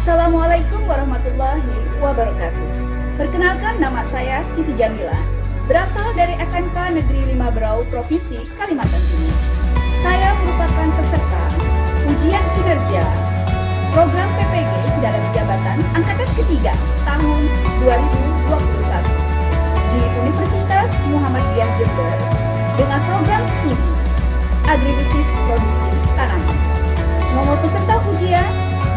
Assalamualaikum warahmatullahi wabarakatuh. Perkenalkan, nama saya Siti Jamila, berasal dari SMK Negeri 5 Berau, Provinsi Kalimantan Timur. Saya merupakan peserta ujian kinerja program PPG dalam jabatan angkatan ketiga tahun 2021 di Universitas Muhammadiyah Jember dengan program studi Agribisnis Produksi Tanaman. Nomor peserta ujian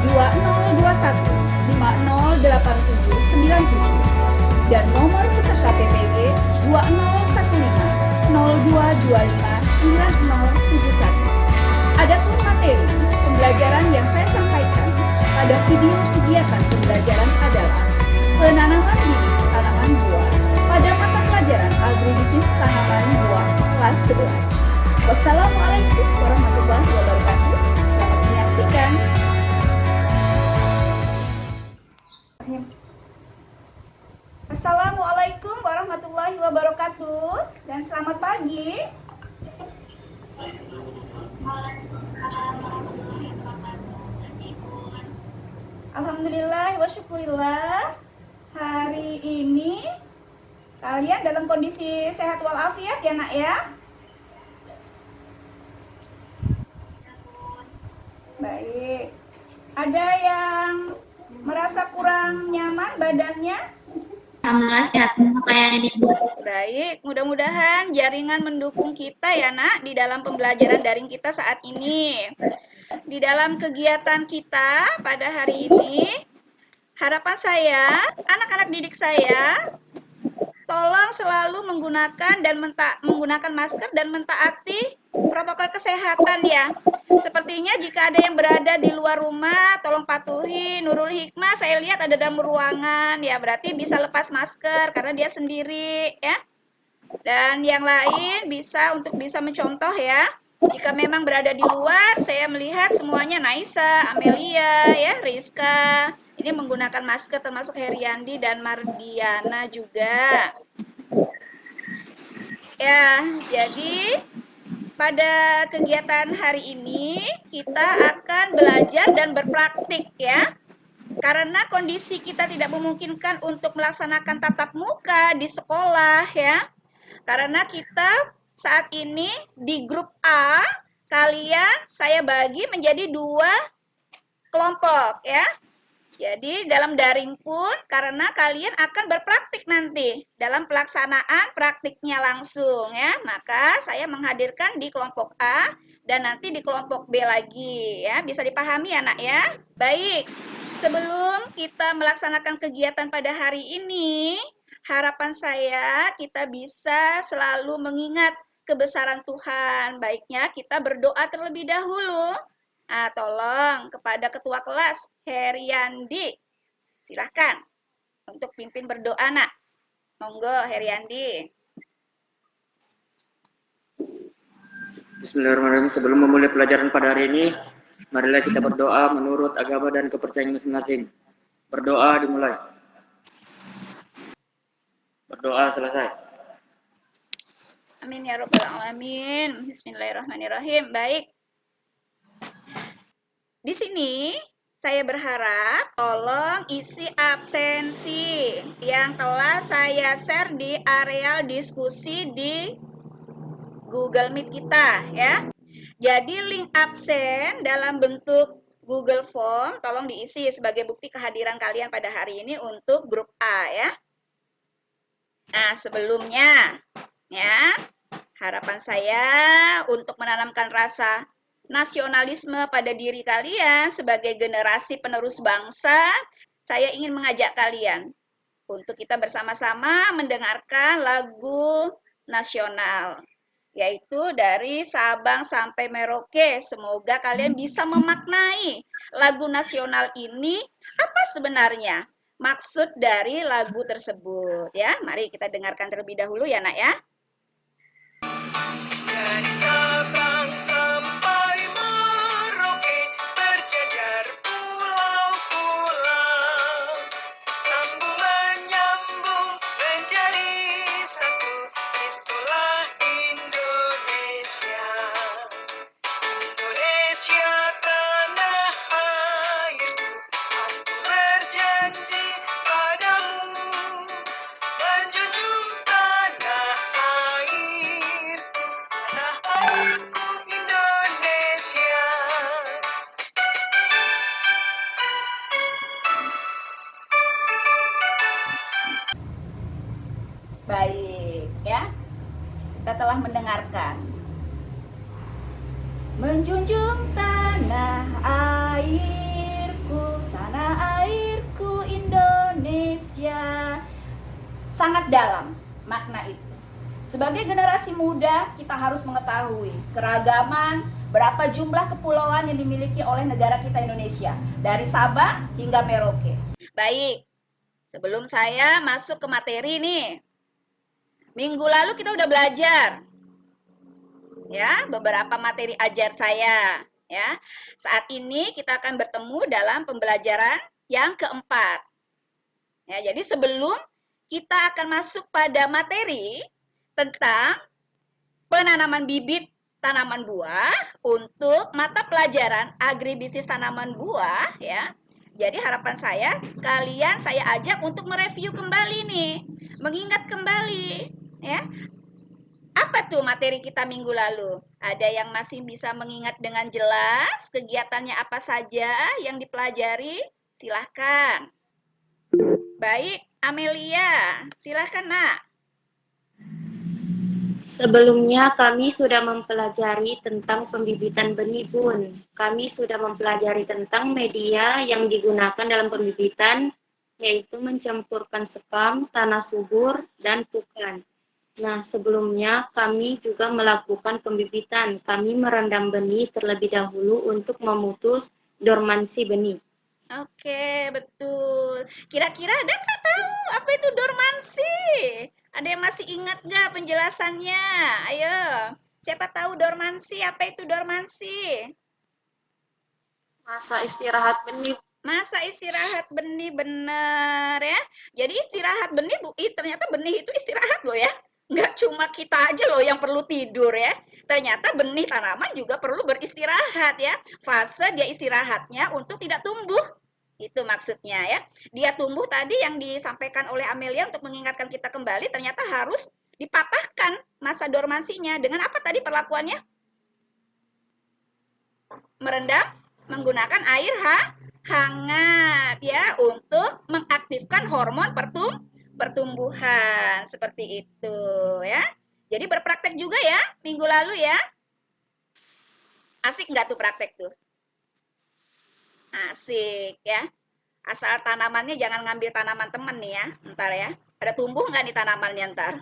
2021508797 dan nomor peserta PPG 201502259071. Adapun materi pembelajaran yang saya sampaikan pada video kegiatan pembelajaran adalah penanaman bibit tanaman buah pada mata pelajaran Agribisnis Tanaman Buah kelas 11. Wassalamualaikum warahmatullahi wabarakatuh. Selamat menyaksikan. Assalamualaikum warahmatullahi wabarakatuh dan selamat pagi. Alhamdulillah wa syukurillah, hari ini kalian dalam kondisi sehat walafiat ya nak ya. Baik. Ada yang merasa kurang nyaman badannya? Alhamdulillah sehat semua kayak ini Bu. Baik, mudah-mudahan jaringan mendukung kita ya nak di dalam pembelajaran daring kita saat ini. Di dalam kegiatan kita pada hari ini, harapan saya, anak-anak didik saya, tolong selalu menggunakan masker dan mentaati protokol kesehatan ya. Sepertinya jika ada yang berada di luar rumah, tolong patuhi. Nurul Hikmah saya lihat ada dalam ruangan ya, berarti bisa lepas masker karena dia sendiri ya. Dan yang lain bisa mencontoh ya. Jika memang berada di luar, saya melihat semuanya Naisa, Amelia ya, Rizka ini menggunakan masker, termasuk Heriandi dan Mardiana juga. Ya, jadi pada kegiatan hari ini kita akan belajar dan berpraktik ya. Karena kondisi kita tidak memungkinkan untuk melaksanakan tatap muka di sekolah ya. Karena kita saat ini di grup A, kalian saya bagi menjadi 2 kelompok ya. Jadi dalam daring pun karena kalian akan berpraktik nanti dalam pelaksanaan praktiknya langsung ya, maka saya menghadirkan di kelompok A dan nanti di kelompok B lagi ya. Bisa dipahami ya nak ya? Baik, sebelum kita melaksanakan kegiatan pada hari ini, harapan saya kita bisa selalu mengingat kebesaran Tuhan. Baiknya kita berdoa terlebih dahulu. Nah, tolong kepada ketua kelas Heriandi, silahkan untuk pimpin berdoa nak. Monggo Heriandi. Bismillahirrahmanirrahim. Sebelum memulai pelajaran pada hari ini, marilah kita berdoa menurut agama dan kepercayaan masing-masing. Berdoa dimulai. Berdoa selesai. Amin ya rabbal alamin. Bismillahirrahmanirrahim. Baik. Di sini saya berharap tolong isi absensi yang telah saya share di areal diskusi di Google Meet kita ya. Jadi link absen dalam bentuk Google Form tolong diisi sebagai bukti kehadiran kalian pada hari ini untuk grup A ya. Nah, sebelumnya ya, harapan saya untuk menanamkan rasa nasionalisme pada diri kalian sebagai generasi penerus bangsa, saya ingin mengajak kalian untuk kita bersama-sama mendengarkan lagu nasional, yaitu dari Sabang sampai Merauke. Semoga kalian bisa memaknai lagu nasional ini apa sebenarnya maksud dari lagu tersebut ya. Mari kita dengarkan terlebih dahulu ya Nak ya. Dari Sabang sampai Merauke berjajar pulau-pulau, sambung menyambung menjadi satu, itulah Indonesia. Indonesia tanah airku, aku berjanji padamu, menjunjung tanah airku, tanah airku Indonesia. Baik ya. Kita telah mendengarkan. Menjunjung tanah airku Indonesia. Sangat dalam makna itu. Sebagai generasi muda, kita harus mengetahui keragaman, berapa jumlah kepulauan yang dimiliki oleh negara kita Indonesia. Dari Sabang hingga Merauke. Baik, sebelum saya masuk ke materi nih. Minggu lalu kita udah belajar ya beberapa materi ajar saya ya. Saat ini kita akan bertemu dalam pembelajaran yang keempat. Ya, jadi sebelum kita akan masuk pada materi tentang penanaman bibit tanaman buah untuk mata pelajaran agribisnis tanaman buah ya. Jadi harapan saya kalian saya ajak untuk mereview kembali nih, mengingat kembali ya. Apa tuh materi kita minggu lalu? Ada yang masih bisa mengingat dengan jelas kegiatannya apa saja yang dipelajari? Silahkan. Baik, Amelia, silahkan Nak. Sebelumnya kami sudah mempelajari tentang pembibitan benih, Bun. Kami sudah mempelajari tentang media yang digunakan dalam pembibitan, yaitu mencampurkan sekam, tanah subur, dan pukan. Nah, sebelumnya kami juga melakukan pembibitan. Kami merendam benih terlebih dahulu untuk memutus dormansi benih. Oke, betul. Kira-kira ada nggak tahu apa itu dormansi? Ada yang masih ingat nggak penjelasannya? Ayo, siapa tahu dormansi? Apa itu dormansi? Masa istirahat benih. Masa istirahat benih, benar ya. Jadi istirahat benih, ternyata benih itu istirahat loh ya. Nggak cuma kita aja loh yang perlu tidur ya. Ternyata benih tanaman juga perlu beristirahat ya. Fase dia istirahatnya untuk tidak tumbuh. Itu maksudnya ya. Dia tumbuh tadi yang disampaikan oleh Amelia untuk mengingatkan kita kembali ternyata harus dipatahkan masa dormansinya. Dengan apa tadi perlakuannya? Merendam menggunakan air hangat ya untuk mengaktifkan hormon pertumbuhan seperti itu ya. Jadi berpraktek juga ya minggu lalu ya. Asik nggak tuh praktek tuh? Asik ya. Asal tanamannya jangan ngambil tanaman temen nih ya. Ntar ya. Ada tumbuh nggak nih tanamannya ntar?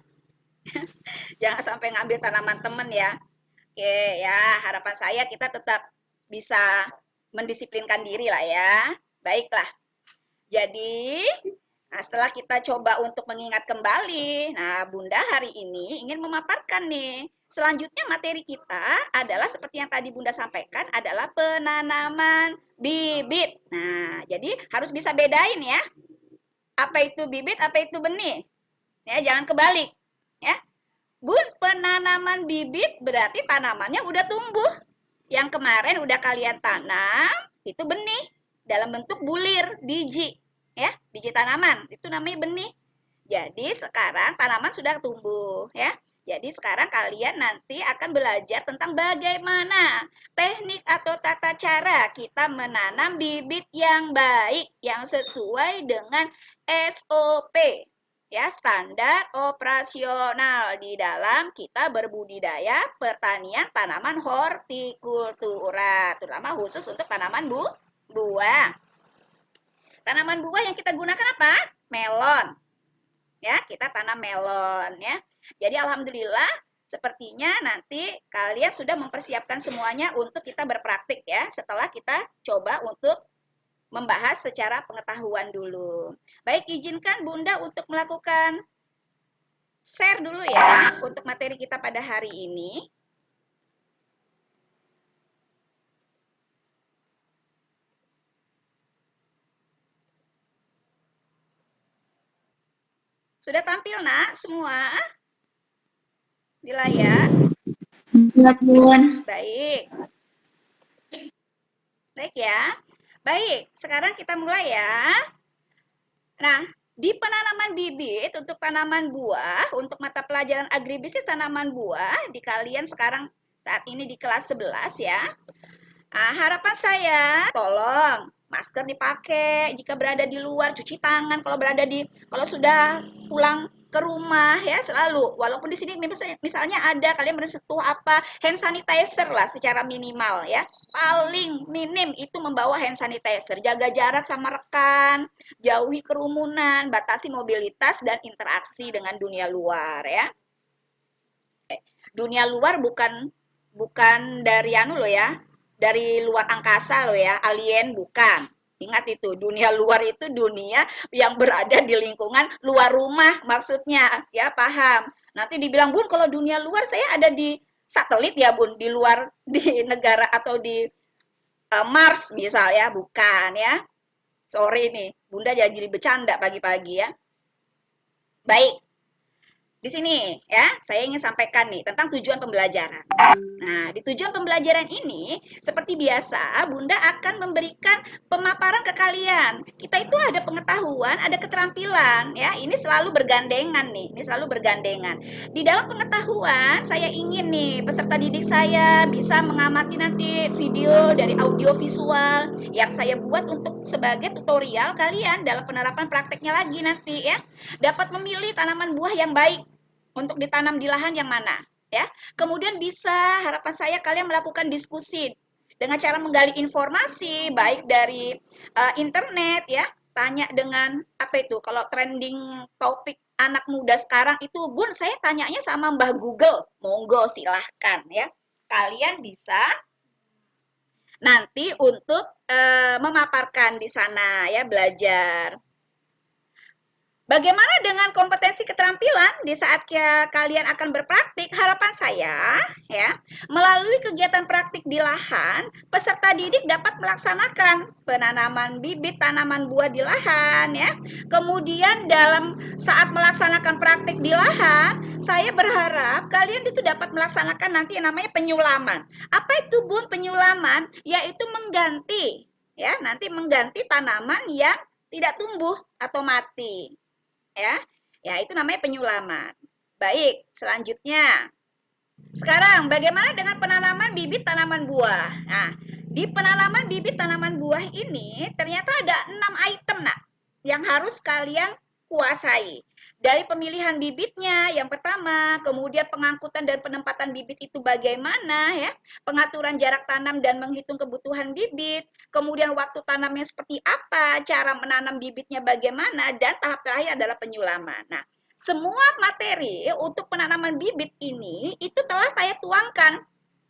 Jangan sampai ngambil tanaman temen ya. Oke ya, harapan saya kita tetap bisa mendisiplinkan diri lah ya. Baiklah. Jadi, setelah kita coba untuk mengingat kembali, nah Bunda hari ini ingin memaparkan nih. Selanjutnya materi kita adalah seperti yang tadi Bunda sampaikan adalah penanaman bibit. Nah, jadi harus bisa bedain ya. Apa itu bibit, apa itu benih. Ya, jangan kebalik. Ya. Bun, penanaman bibit berarti tanamannya udah tumbuh. Yang kemarin udah kalian tanam, itu benih dalam bentuk bulir, biji. Ya, biji tanaman, itu namanya benih. Jadi sekarang tanaman sudah tumbuh ya. Jadi sekarang kalian nanti akan belajar tentang bagaimana teknik atau tata cara kita menanam bibit yang baik, yang sesuai dengan SOP. ya standar operasional di dalam kita berbudidaya pertanian tanaman hortikultura, terutama khusus untuk tanaman buah. Tanaman buah yang kita gunakan apa? Melon. Ya, kita tanam melon ya. Jadi alhamdulillah sepertinya nanti kalian sudah mempersiapkan semuanya untuk kita berpraktik ya, setelah kita coba untuk membahas secara pengetahuan dulu. Baik, izinkan Bunda untuk melakukan share dulu ya untuk materi kita pada hari ini. Sudah tampil nak semua di layar? Buat Bun. Baik. Baik ya. Baik, sekarang kita mulai ya. Nah, di penanaman bibit untuk tanaman buah, untuk mata pelajaran agribisnis tanaman buah, di kalian sekarang saat ini di kelas 11 ya. Nah, harapan saya, tolong masker dipakai jika berada di luar, cuci tangan kalau sudah pulang ke rumah ya, selalu walaupun di sini misalnya ada kalian bersentuh apa, hand sanitizer lah secara minimal ya, paling minim itu membawa hand sanitizer, jaga jarak sama rekan, jauhi kerumunan, batasi mobilitas dan interaksi dengan dunia luar ya. Dunia luar bukan dari loh ya, dari luar angkasa loh ya, alien bukan. Ingat itu, dunia luar itu dunia yang berada di lingkungan luar rumah maksudnya, ya paham. Nanti dibilang, Bun kalau dunia luar saya ada di satelit ya Bun, di luar, di negara atau di Mars misalnya, bukan ya. Sorry nih, Bunda jadi bercanda pagi-pagi ya. Baik. Di sini ya, saya ingin sampaikan nih tentang tujuan pembelajaran. Nah, di tujuan pembelajaran ini, seperti biasa, Bunda akan memberikan pemaparan ke kalian. Kita itu ada pengetahuan, ada keterampilan, ya. Ini selalu bergandengan nih, ini selalu bergandengan. Di dalam pengetahuan, saya ingin nih peserta didik saya bisa mengamati nanti video dari audio visual yang saya buat untuk sebagai tutorial kalian dalam penerapan prakteknya lagi nanti ya. Dapat memilih tanaman buah yang baik untuk ditanam di lahan yang mana ya. Kemudian bisa harapan saya kalian melakukan diskusi dengan cara menggali informasi baik dari internet ya, tanya dengan apa itu kalau trending topik anak muda sekarang itu, Bun saya tanyanya sama Mbah Google, monggo silahkan ya, kalian bisa nanti untuk memaparkan di sana ya, belajar. Bagaimana dengan kompetensi keterampilan di saat kalian akan berpraktik? Harapan saya ya, melalui kegiatan praktik di lahan, peserta didik dapat melaksanakan penanaman bibit tanaman buah di lahan ya. Kemudian dalam saat melaksanakan praktik di lahan, saya berharap kalian itu dapat melaksanakan nanti yang namanya penyulaman. Apa itu Bun penyulaman? Yaitu mengganti ya, nanti mengganti tanaman yang tidak tumbuh atau mati. Ya, itu namanya penyulaman. Baik, selanjutnya. Sekarang, bagaimana dengan penanaman bibit tanaman buah? Nah, di penanaman bibit tanaman buah ini ternyata ada 6 item, Nak, yang harus kalian kuasai. Dari pemilihan bibitnya, yang pertama, kemudian pengangkutan dan penempatan bibit itu bagaimana ya, pengaturan jarak tanam dan menghitung kebutuhan bibit, kemudian waktu tanamnya seperti apa, cara menanam bibitnya bagaimana, dan tahap terakhir adalah penyulaman. Nah, semua materi untuk penanaman bibit ini itu telah saya tuangkan.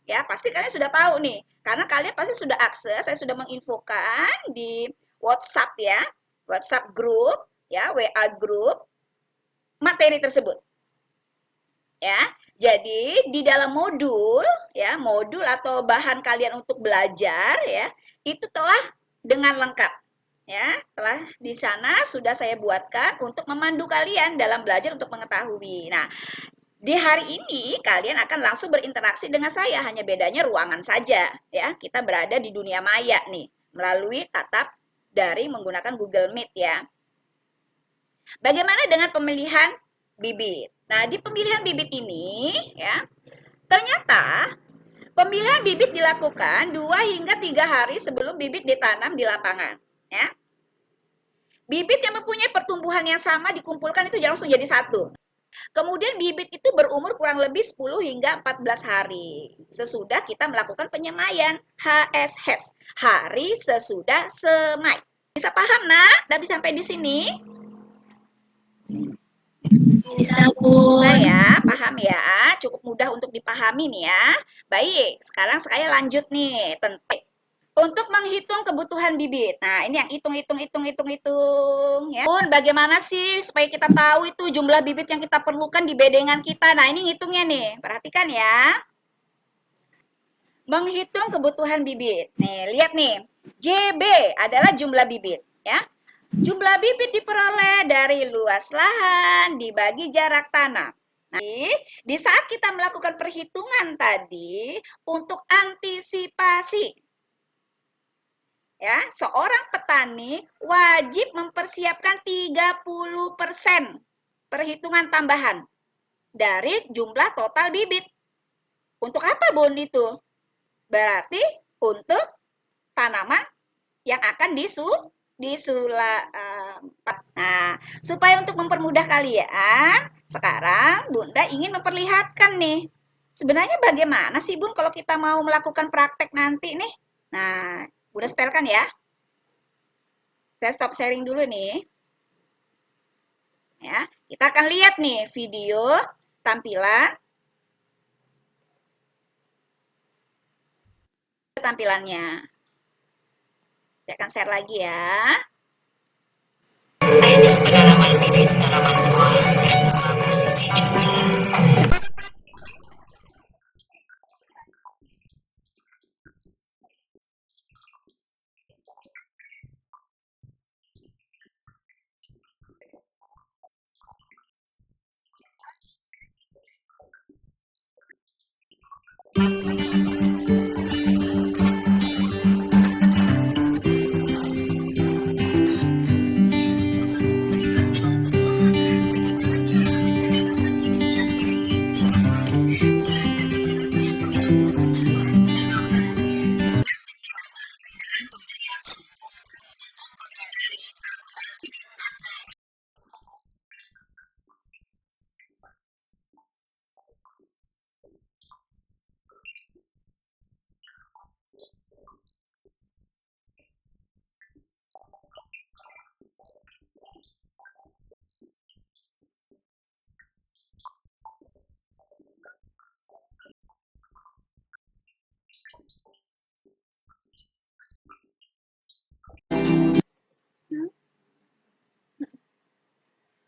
Ya, pasti kalian sudah tahu nih, karena kalian pasti sudah akses, saya sudah menginfokan di WhatsApp ya, WhatsApp group, ya, WA group, materi tersebut. Ya, jadi di dalam modul ya, modul atau bahan kalian untuk belajar ya, itu telah dengan lengkap. Ya, telah di sana sudah saya buatkan untuk memandu kalian dalam belajar untuk mengetahui. Nah, di hari ini kalian akan langsung berinteraksi dengan saya, hanya bedanya ruangan saja ya. Kita berada di dunia maya nih, melalui tatap daring menggunakan Google Meet ya. Bagaimana dengan pemilihan bibit? Nah, di pemilihan bibit ini ya, ternyata pemilihan bibit dilakukan 2 hingga 3 hari sebelum bibit ditanam di lapangan ya. Bibit yang mempunyai pertumbuhan yang sama dikumpulkan itu langsung jadi satu. Kemudian bibit itu berumur kurang lebih 10 hingga 14 hari. Sesudah kita melakukan penyemaian, HSH, hari sesudah semai. Bisa paham, Nak? Udah bisa sampai di sini? Bisa, Bisa Bun. ya, paham ya. Cukup mudah untuk dipahami nih ya. Baik, sekarang saya lanjut nih tentang untuk menghitung kebutuhan bibit. Nah, ini yang hitung ya. Bun, bagaimana sih supaya kita tahu itu jumlah bibit yang kita perlukan di bedengan kita? Nah, ini ngitungnya nih. Perhatikan ya. Menghitung kebutuhan bibit. Nih, lihat nih. JB adalah jumlah bibit ya. Jumlah bibit diperoleh dari luas lahan dibagi jarak tanam. Nah, di saat kita melakukan perhitungan tadi untuk antisipasi ya, seorang petani wajib mempersiapkan 30% perhitungan tambahan dari jumlah total bibit. Untuk apa, Bun, itu? Berarti untuk tanaman yang akan Nah, supaya untuk mempermudah kalian, sekarang Bunda ingin memperlihatkan nih. Sebenarnya bagaimana sih, Bun, kalau kita mau melakukan praktek nanti nih? Nah, Bunda setelkan ya. Saya stop sharing dulu nih. Ya, kita akan lihat nih video tampilannya. Saya akan share lagi ya. Teknik penanaman bibit tanaman buah bersama Bu Siti Jamila.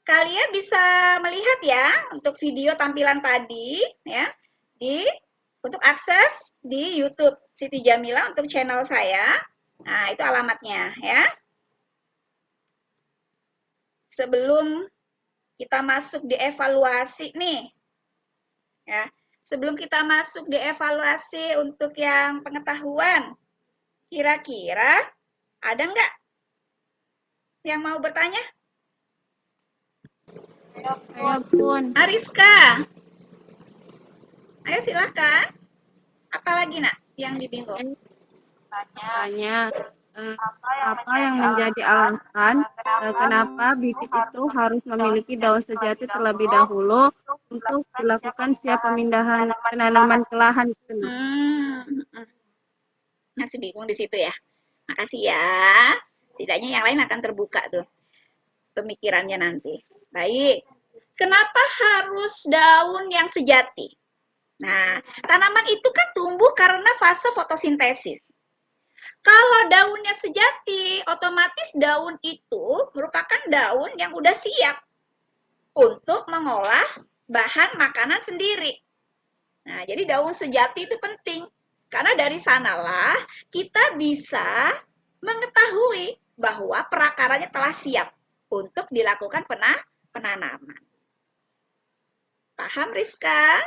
Kalian bisa melihat ya untuk video tampilan tadi ya untuk akses di YouTube Siti Jamila untuk channel saya. Nah, itu alamatnya ya. Sebelum kita masuk di evaluasi nih. Ya, sebelum kita masuk di evaluasi untuk yang pengetahuan, kira-kira ada nggak yang mau bertanya? Ya Bun, Ariska, ayo silahkan. Apalagi nak yang dibingung? tanya apa yang menjadi alasan kenapa bibit itu harus memiliki daun sejati terlebih dahulu untuk dilakukan siap pemindahan penanaman ke lahan gitu. Masih bingung di situ ya. Makasih ya. Setidaknya yang lain akan terbuka tuh pemikirannya nanti. Baik. Kenapa harus daun yang sejati? Nah, tanaman itu kan tumbuh karena fase fotosintesis. Kalau daunnya sejati, otomatis daun itu merupakan daun yang udah siap untuk mengolah bahan makanan sendiri. Nah, jadi daun sejati itu penting. Karena dari sanalah kita bisa mengetahui bahwa perakaranya telah siap untuk dilakukan penanaman. Paham, Rizka?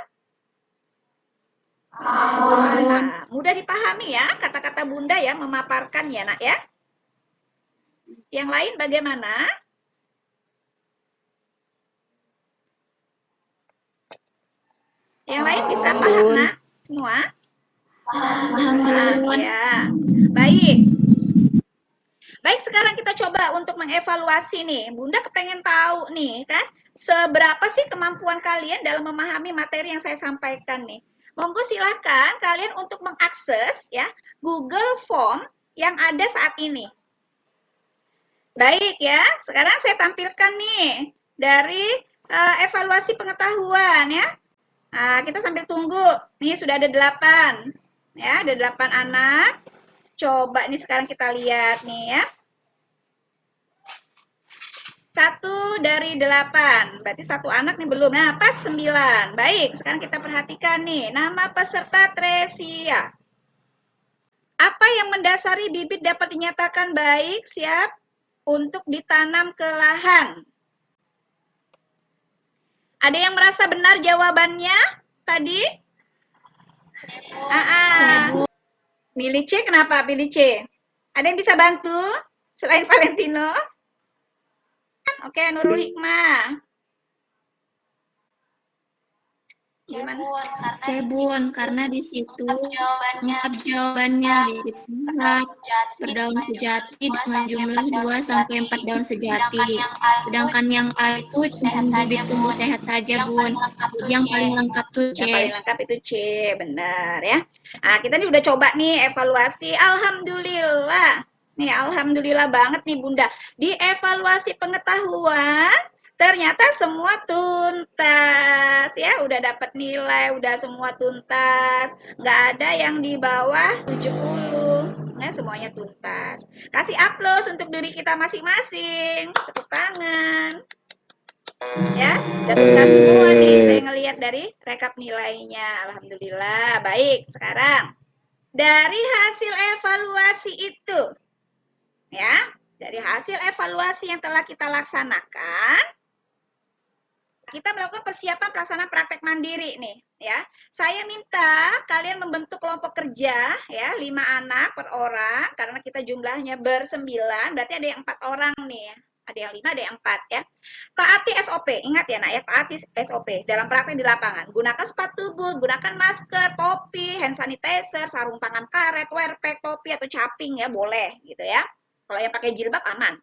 Mudah dipahami ya kata-kata Bunda ya, memaparkan ya nak ya. Yang lain bagaimana? Yang lain bisa paham nak? Semua? Paham, Bun. Ya, baik. Baik, sekarang kita coba untuk mengevaluasi nih. Bunda kepengen tahu nih kan, seberapa sih kemampuan kalian dalam memahami materi yang saya sampaikan nih. Monggo silakan kalian untuk mengakses ya Google Form yang ada saat ini. Baik ya, sekarang saya tampilkan nih dari evaluasi pengetahuan ya. Nah, kita sambil tunggu. Nih sudah ada 8. Ya, ada 8 anak. Coba nih sekarang kita lihat nih ya. 1 dari 8. Berarti 1 anak nih belum. Nah, pas 9. Baik, sekarang kita perhatikan nih. Nama peserta Tresia. Apa yang mendasari bibit dapat dinyatakan baik, siap untuk ditanam ke lahan? Ada yang merasa benar jawabannya tadi? Pilih C, kenapa pilih C? Ada yang bisa bantu selain Valentino? Oke, Nurul Hikmah. Gimana? Cebun, karena di situ lengkap jawabannya bibit sehat, berdaun sejati dengan jumlah 2 sampai 4 daun sejati. Sedangkan yang A itu cuma bibit tumbuh sehat saja, Bun. Yang paling lengkap tuh C. Yang paling lengkap itu C, benar ya. Nah, kita nih udah coba nih evaluasi. Alhamdulillah. Nih, alhamdulillah banget nih Bunda. Di evaluasi pengetahuan ternyata semua tuntas ya, udah dapat nilai, udah semua tuntas. Nggak ada yang di bawah 70. Nah, semuanya tuntas. Kasih aplaus untuk diri kita masing-masing. Tepuk tangan. Ya, udah tuntas semua nih. Saya ngelihat dari rekap nilainya. Alhamdulillah. Baik, sekarang dari hasil evaluasi itu ya, dari hasil evaluasi yang telah kita laksanakan, kita melakukan persiapan pelaksanaan praktek mandiri nih ya. Saya minta kalian membentuk kelompok kerja ya, 5 anak per orang karena kita jumlahnya ber-9, berarti ada yang 4 orang nih ya. Ada yang 5, ada yang 4 ya. Taati SOP, ingat ya nak ya, taati SOP dalam praktek di lapangan. Gunakan sepatu boot, gunakan masker, topi, hand sanitizer, sarung tangan karet, wear pack, topi atau caping ya, boleh gitu ya. Kalau yang pakai jilbab aman.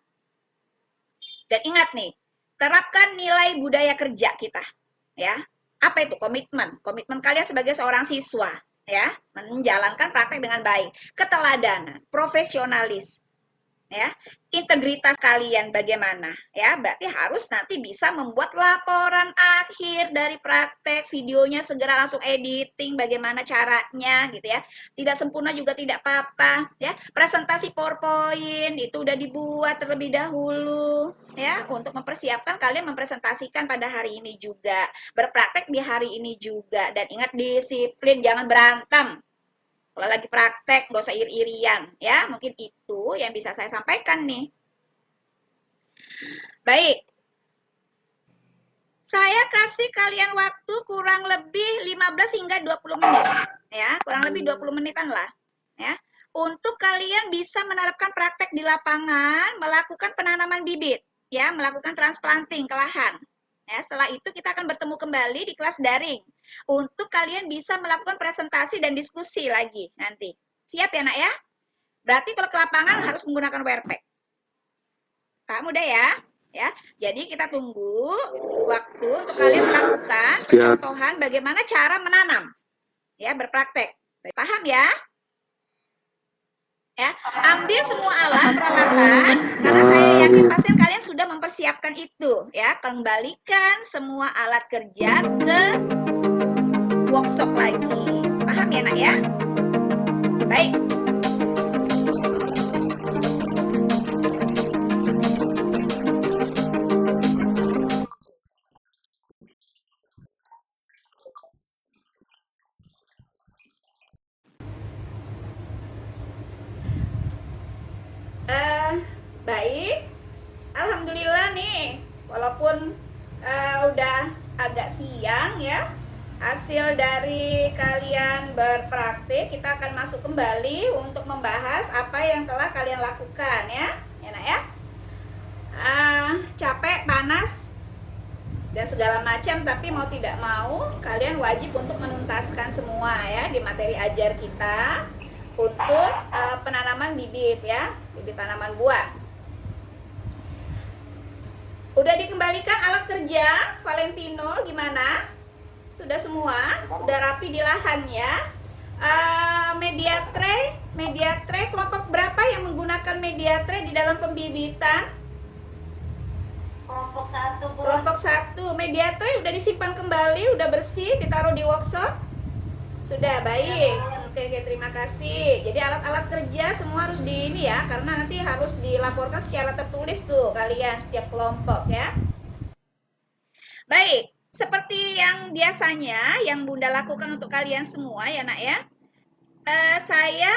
Dan ingat nih, terapkan nilai budaya kerja kita, ya. Apa itu komitmen? Komitmen kalian sebagai seorang siswa, ya, menjalankan praktek dengan baik, keteladanan, profesionalis, ya, integritas kalian bagaimana, ya, berarti harus nanti bisa membuat laporan akhir dari praktek, videonya segera langsung editing, bagaimana caranya, gitu ya, tidak sempurna juga tidak apa-apa, ya, presentasi PowerPoint itu udah dibuat terlebih dahulu, ya, untuk mempersiapkan kalian mempresentasikan pada hari ini juga, berpraktek di hari ini juga, dan ingat disiplin, jangan berantem. Kalau lagi praktek, gak usah iri-irian ya. Mungkin itu yang bisa saya sampaikan nih. Baik. Saya kasih kalian waktu kurang lebih 15 hingga 20 menit. Ya, kurang lebih 20 menitan lah. Ya, untuk kalian bisa menerapkan praktek di lapangan, melakukan penanaman bibit. Ya, melakukan transplanting ke lahan. Ya, setelah itu kita akan bertemu kembali di kelas daring untuk kalian bisa melakukan presentasi dan diskusi lagi nanti. Siap ya nak ya? Berarti kalau ke lapangan harus menggunakan wear pack. Kamu udah ya? Ya. Jadi kita tunggu waktu untuk kalian melakukan contohan bagaimana cara menanam. Ya, berpraktek. Paham ya? Ya, ambil semua alat peralatan karena saya yakin pasti kalian sudah mempersiapkan itu ya. Kembalikan semua alat kerja ke workshop lagi. Paham ya nak ya? Baik. Baik, alhamdulillah nih, walaupun udah agak siang ya, hasil dari kalian berpraktik, kita akan masuk kembali untuk membahas apa yang telah kalian lakukan ya, nak ya. Capek, panas, dan segala macam, tapi mau tidak mau kalian wajib untuk menuntaskan semua ya di materi ajar kita untuk penanaman bibit ya, bibit tanaman buah. Udah dikembalikan alat kerja Valentino, gimana? Sudah semua? Udah rapi di lahan ya? Media tray kelompok berapa yang menggunakan media tray di dalam pembibitan? Kelompok 1, Bu. Kelompok 1. Media tray udah disimpan kembali, udah bersih, ditaruh di workshop? Sudah, baik. Oke, terima kasih. Jadi alat-alat kerja semua harus di ini ya, karena nanti harus dilaporkan secara tertulis tuh kalian setiap kelompok ya. Baik, seperti yang biasanya yang Bunda lakukan untuk kalian semua ya nak ya. Saya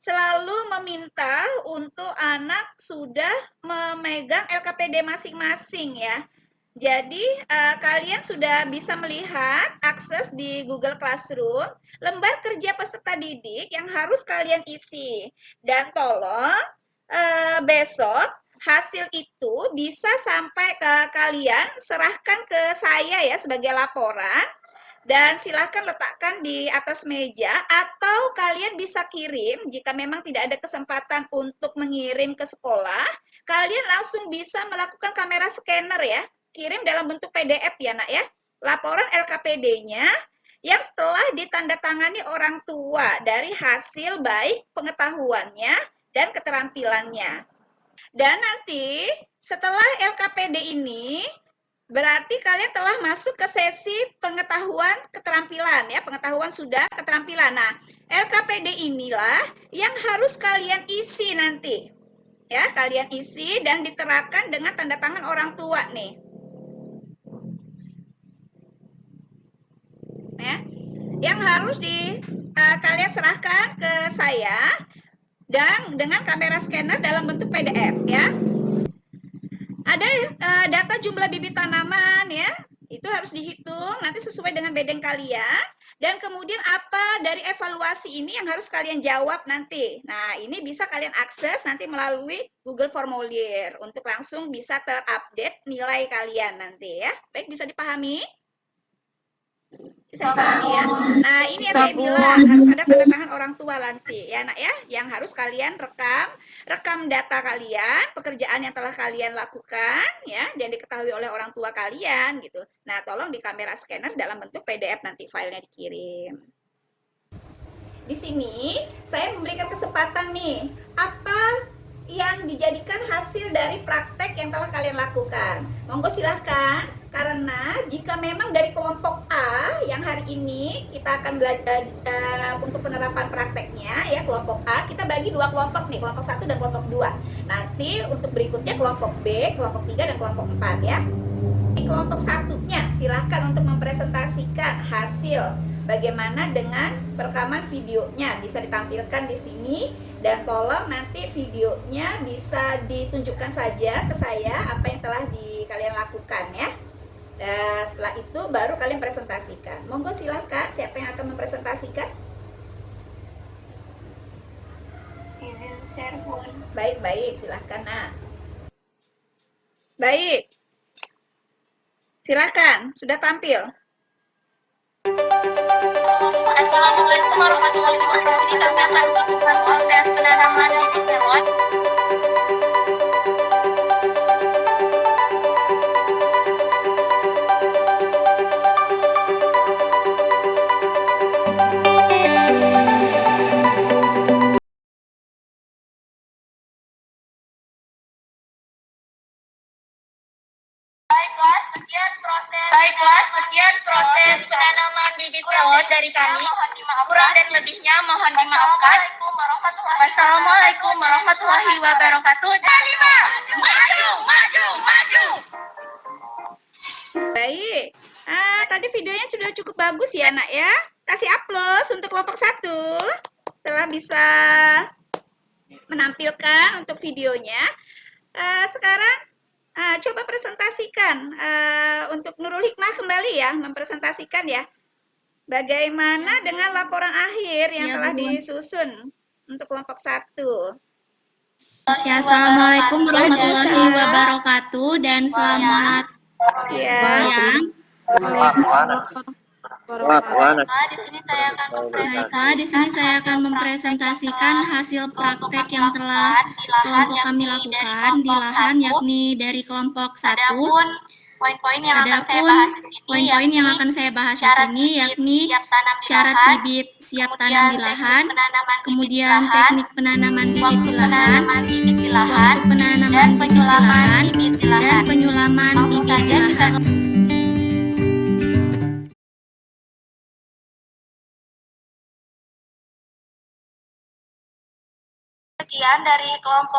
selalu meminta untuk anak sudah memegang LKPD masing-masing ya. Jadi kalian sudah bisa melihat akses di Google Classroom lembar kerja peserta didik yang harus kalian isi. Dan tolong besok hasil itu bisa sampai ke kalian, serahkan ke saya ya sebagai laporan. Dan silakan letakkan di atas meja atau kalian bisa kirim jika memang tidak ada kesempatan untuk mengirim ke sekolah, kalian langsung bisa melakukan kamera scanner ya, kirim dalam bentuk PDF ya nak ya, laporan LKPD-nya yang setelah ditandatangani orang tua dari hasil baik pengetahuannya dan keterampilannya. Dan nanti setelah LKPD ini berarti kalian telah masuk ke sesi pengetahuan keterampilan ya, pengetahuan sudah keterampilan. Nah, LKPD inilah yang harus kalian isi nanti. Ya, kalian isi dan diterapkan dengan tanda tangan orang tua nih. Ya. Yang harus kalian serahkan ke saya dan dengan kamera scanner dalam bentuk PDF ya. Ada data jumlah bibit tanaman ya, itu harus dihitung nanti sesuai dengan bedeng kalian. Dan kemudian apa dari evaluasi ini yang harus kalian jawab nanti. Nah ini bisa kalian akses nanti melalui Google Formulir untuk langsung bisa terupdate nilai kalian nanti ya. Baik, bisa dipahami? Bisa dipahami ya. Nah ini yang saya bilang harus ada tanda tangan orang tua nanti ya nak ya, yang harus kalian rekam data kalian, pekerjaan yang telah kalian lakukan ya, dan diketahui oleh orang tua kalian gitu. Nah tolong di kamera scanner dalam bentuk PDF nanti filenya dikirim. Di sini saya memberikan kesempatan nih, apa yang dijadikan hasil dari praktek yang telah kalian lakukan. Monggo silahkan, karena jika memang dari kelompok A yang hari ini kita akan belajar untuk penerapan prakteknya ya, kelompok A kita bagi dua kelompok nih, kelompok 1 dan kelompok 2. Nanti untuk berikutnya kelompok B, kelompok 3 dan kelompok 4 ya. Di kelompok 1-nya silahkan untuk mempresentasikan hasil bagaimana dengan perekaman videonya, bisa ditampilkan di sini. Dan tolong nanti videonya bisa ditunjukkan saja ke saya apa yang telah kalian lakukan ya. Dan setelah itu baru kalian presentasikan. Monggo silakan, siapa yang akan mempresentasikan? Izin share, Bun. Baik, silahkan nak. Baik, silahkan, sudah tampil. Assalamualaikum warahmatullahi wabarakatuh. Kami akan melakukan proses penanaman bibit melon. Baiklah, sekian proses penanaman bibit melon dari kami. Kurang dan lebihnya mohon dimaafkan. Wassalamualaikum warahmatullahi wabarakatuh. Talima, maju, maju, maju. Baik, tadi videonya sudah cukup bagus ya nak ya. Kasih aplaus untuk kelompok 1 telah bisa menampilkan untuk videonya. Sekarang coba presentasikan untuk Nurul Hikmah kembali ya, mempresentasikan ya. Bagaimana dengan laporan akhir yang telah disusun untuk kelompok 1? Ya, Assalamualaikum warahmatullahi wabarakatuh dan selamat siang. Baiklah, di sini saya akan mempresentasikan hasil praktek yang telah kelompok kami lakukan di lahan, yakni dari kelompok 1. Adapun poin-poin yang akan saya bahas di sini yakni syarat bibit siap tanam di lahan, kemudian teknik penanaman bibit di lahan, waktu penanaman bibit di lahan, dan penyulaman bibit di lahan.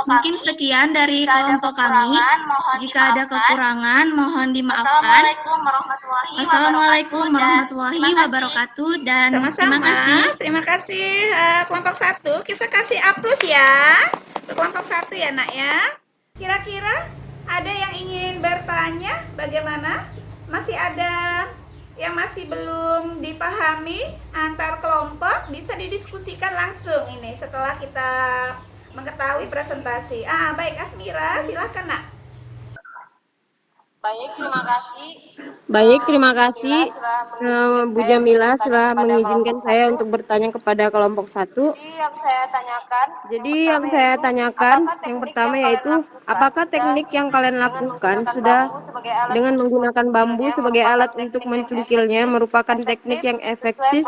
Mungkin sekian dari kelompok kami. Jika ada kekurangan, mohon dimaafkan. Wassalamualaikum warahmatullahi wabarakatuh dan terima Sama-sama. kasih. Terima kasih kelompok 1. Kita kasih A+ ya. Untuk kelompok 1 ya, Nak ya. Kira-kira ada yang ingin bertanya bagaimana? Masih ada yang masih belum dipahami antar kelompok, bisa didiskusikan langsung ini setelah kita mengetahui presentasi. Baik Asmira, silakan Nak. Baik, terima kasih Bu Jamila sudah mengizinkan saya untuk bertanya kepada kelompok 1. Jadi yang saya tanyakan yang pertama yaitu apakah teknik yang kalian lakukan sudah dengan menggunakan bambu sebagai alat untuk mencungkilnya merupakan teknik yang efektif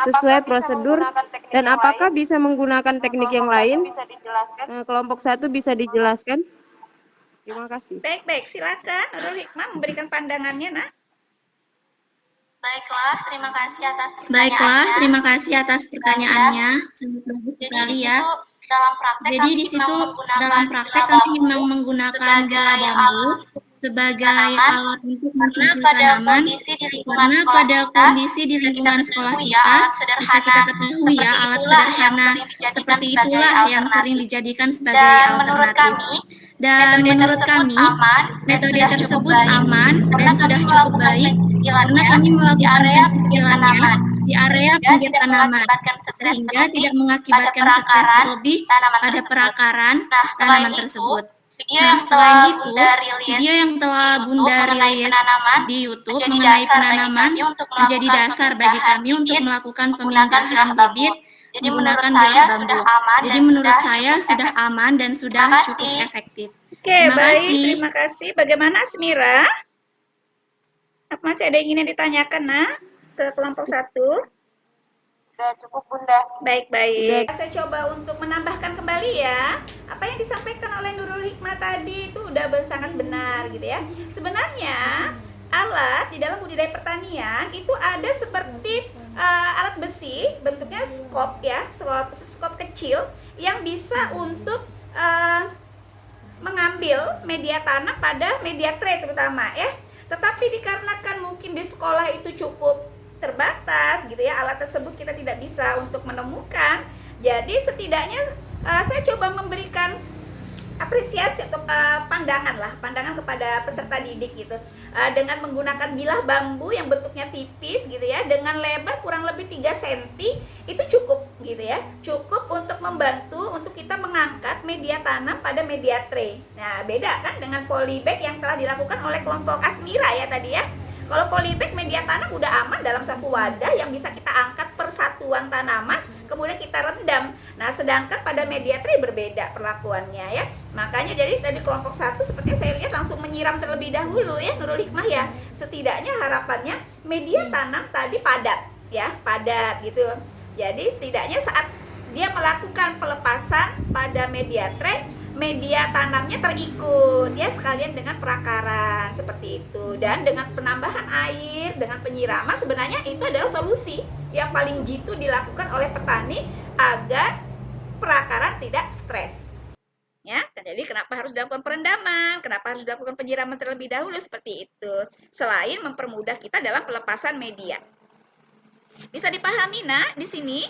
sesuai prosedur, dan apakah bisa menggunakan teknik yang lain? Kelompok 1 bisa dijelaskan? Terima kasih. Baik, silakan Nurul Hikmah memberikan pandangannya, Nak. Baiklah, terima kasih atas pertanyaannya. Sangat bagus sekali ya. Jadi di situ dalam praktek kami memang menggunakan bola bambu sebagai alat untuk mencungkil tanaman, karena pada kondisi di lingkungan sekolah kita, bisa kita ketahui ya, alat sederhana seperti itulah yang sering dijadikan sebagai alternatif. Dan menurut kami, metode tersebut aman dan sudah cukup baik karena kami melakukan pencungkilannya di area pinggir tanaman, sehingga tidak mengakibatkan stres berlebih pada perakaran tanaman tersebut. Nah, selain itu, video yang telah Bunda rilis di YouTube mengenai penanaman menjadi dasar bagi kami untuk melakukan pemindahan bibit menggunakan bilah bambu. Jadi menurut saya sudah aman dan sudah cukup efektif. Oke, baik, terima kasih. Bagaimana Asmira? Apa masih ada yang ingin ditanyakan, Nak, ke kelompok 1? Sudah cukup, Bunda. Baik. Saya coba untuk menambahkan kembali ya. Apa yang disampaikan oleh Nurul Hikmah tadi itu udah sangat benar gitu ya. Sebenarnya alat di dalam budidaya pertanian itu ada seperti alat besi, bentuknya skop ya, skop kecil yang bisa untuk mengambil media tanam pada media tray terutama ya. Tetapi dikarenakan mungkin di sekolah itu cukup terbatas gitu ya, alat tersebut kita tidak bisa untuk menemukan. Jadi setidaknya saya coba memberikan apresiasi atau pandangan kepada peserta didik gitu, dengan menggunakan bilah bambu yang bentuknya tipis gitu ya, dengan lebar kurang lebih 3 cm itu cukup gitu ya, cukup untuk membantu untuk kita mengangkat media tanam pada media tray. Nah, beda kan dengan polybag yang telah dilakukan oleh kelompok Asmira ya tadi ya. Kalau polybag media tanam udah aman dalam satu wadah yang bisa kita angkat persatuan tanaman, kemudian kita rendam. Nah, sedangkan pada media tray berbeda perlakuannya ya. Makanya jadi tadi kelompok 1 sepertinya saya lihat langsung menyiram terlebih dahulu ya Nurul Hikmah ya. Setidaknya harapannya media tanam tadi padat ya, padat gitu. Jadi setidaknya saat dia melakukan pelepasan pada media tray, media tanamnya terikut ya, sekalian dengan perakaran seperti itu, dan dengan penambahan air, dengan penyiraman, sebenarnya itu adalah solusi yang paling jitu dilakukan oleh petani agar perakaran tidak stres ya. Jadi kenapa harus dilakukan perendaman, kenapa harus dilakukan penyiraman terlebih dahulu seperti itu, selain mempermudah kita dalam pelepasan media. Bisa dipahami Nak di sini?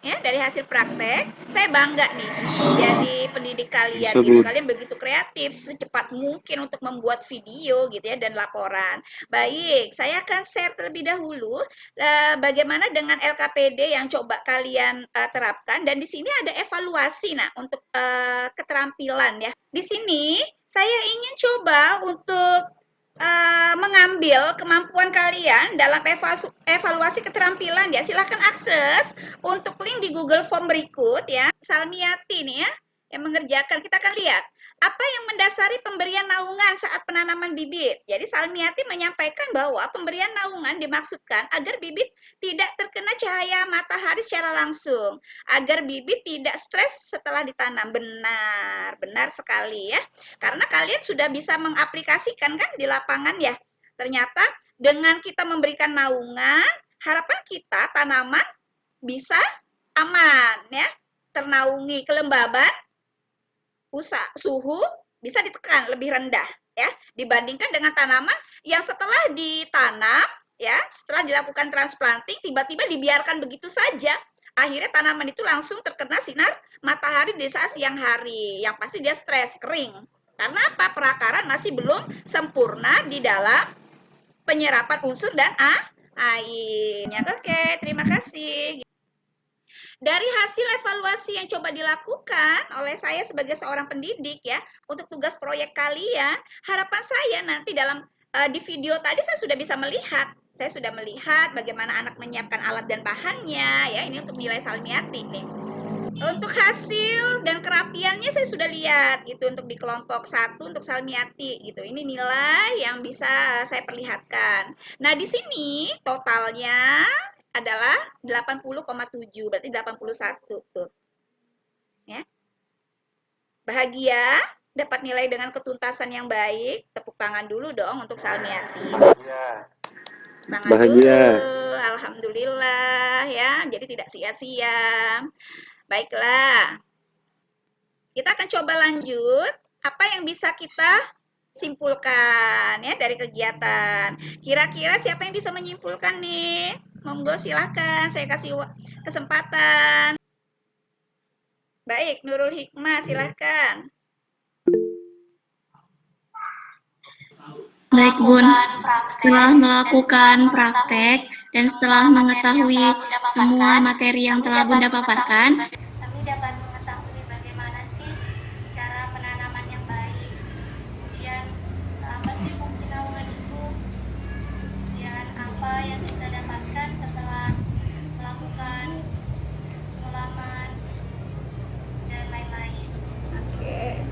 Ya, dari hasil praktek, saya bangga nih jadi pendidik kalian gitu. Kalian begitu kreatif, secepat mungkin untuk membuat video gitu ya dan laporan. Baik, saya akan share terlebih dahulu bagaimana dengan LKPD yang coba kalian terapkan, dan di sini ada evaluasi nah untuk keterampilan ya. Di sini saya ingin coba untuk mengambil kemampuan kalian dalam evaluasi keterampilan ya, silahkan akses untuk link di Google Form berikut ya. Salmiati nih ya yang mengerjakan. Kita akan lihat apa yang mendasari pemberian naungan saat penanaman bibit. Jadi Salmiati menyampaikan bahwa pemberian naungan dimaksudkan agar bibit tidak terkena cahaya matahari secara langsung, agar bibit tidak stres setelah ditanam. Benar sekali ya. Karena kalian sudah bisa mengaplikasikan kan di lapangan ya. Ternyata dengan kita memberikan naungan, harapan kita tanaman bisa aman ya, ternaungi, kelembaban, suhu bisa ditekan lebih rendah ya dibandingkan dengan tanaman yang setelah ditanam ya, setelah dilakukan transplanting tiba-tiba dibiarkan begitu saja. Akhirnya tanaman itu langsung terkena sinar matahari di saat siang hari, yang pasti dia stres, kering. Karena apa? Perakaran masih belum sempurna di dalam penyerapan unsur dan airnya. Oke, terima kasih. Dari hasil evaluasi yang coba dilakukan oleh saya sebagai seorang pendidik ya, untuk tugas proyek kalian, harapan saya nanti dalam di video tadi saya sudah bisa melihat. Saya sudah melihat bagaimana anak menyiapkan alat dan bahannya ya, ini untuk nilai Salmiati nih. Untuk hasil dan kerapiannya saya sudah lihat gitu untuk di kelompok 1 untuk Salmiati gitu. Ini nilai yang bisa saya perlihatkan. Nah, di sini totalnya adalah 80,7, berarti 81 tuh. Ya. Bahagia dapat nilai dengan ketuntasan yang baik. Tepuk tangan dulu dong untuk Salmiati. Tangan Bahagia. dulu. Alhamdulillah ya. Jadi tidak sia-sia. Baiklah. Kita akan coba lanjut. Apa yang bisa kita simpulkan ya dari kegiatan. Kira-kira siapa yang bisa menyimpulkan nih? Monggo silahkan, saya kasih kesempatan. Baik, Nurul Hikmah silahkan. Baik Bun, setelah melakukan praktek dan setelah mengetahui semua materi yang telah Bunda paparkan, Kami dapat mengetahui bagaimana sih cara penanaman yang baik, kemudian apa sih fungsi naungan itu, kemudian apa yang kita dapatkan setelah melakukan pengalaman, dan lain-lain. Oke.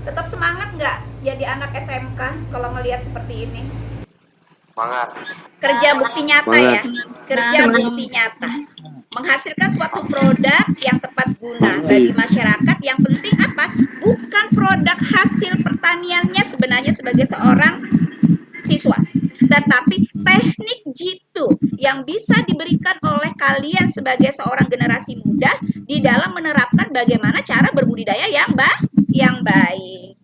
Tetap semangat nggak jadi anak SMK kalau melihat seperti ini? Semangat. Kerja bukti nyata ya, kerja bukti nyata. Menghasilkan suatu produk yang tepat guna bagi masyarakat. Yang penting apa? Bukan produk hasil pertaniannya sebenarnya sebagai seorang siswa, tetapi teknik jitu yang bisa diberikan oleh kalian sebagai seorang generasi muda di dalam menerapkan bagaimana cara berbudidaya yang baik.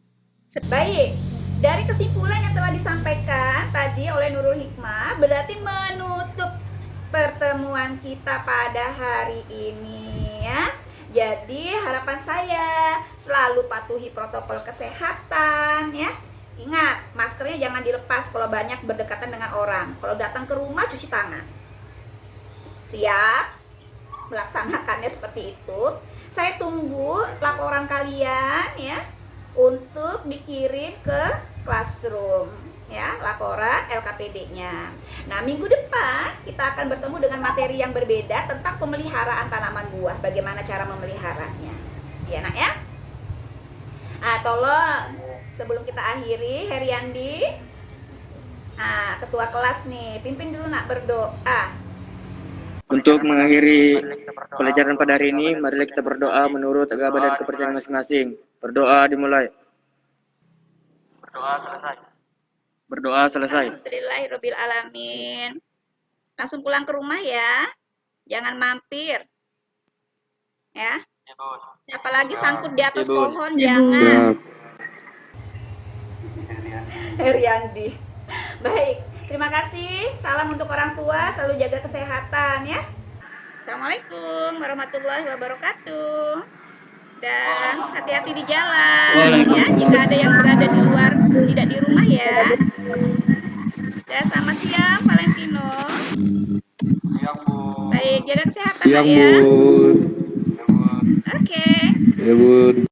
Baik, dari kesimpulan yang telah disampaikan tadi oleh Nurul Hikmah, berarti menutup pertemuan kita pada hari ini ya. Jadi harapan saya selalu patuhi protokol kesehatan ya. Ingat, maskernya jangan dilepas kalau banyak berdekatan dengan orang. Kalau datang ke rumah cuci tangan. Siap melaksanakannya seperti itu. Saya tunggu laporan kalian ya untuk dikirim ke classroom ya, laporan LKPD-nya. Nah, minggu depan kita akan bertemu dengan materi yang berbeda tentang pemeliharaan tanaman buah, bagaimana cara memeliharanya. Ya, Nak ya? Tolong sebelum kita akhiri, Heriandi, ketua kelas nih, pimpin dulu Nak berdoa. Untuk mengakhiri pelajaran pada hari ini, marilah kita berdoa menurut agama dan kepercayaan masing-masing. Berdoa dimulai. Berdoa selesai. Alhamdulillahirabbil alamin. Langsung pulang ke rumah ya. Jangan mampir. Ya. Apalagi sangkut di atas pohon jangan. Heriandi. Baik, terima kasih. Salam untuk orang tua, selalu jaga kesehatan ya. Assalamualaikum warahmatullahi wabarakatuh. Dan hati-hati di jalan ya, jika ada yang berada di luar, tidak di rumah ya. Dan selamat siang Valentino. Siang, Bu. Baik, jaga kesehatan Siang, ya. Bu. Oke. Ya, Bu.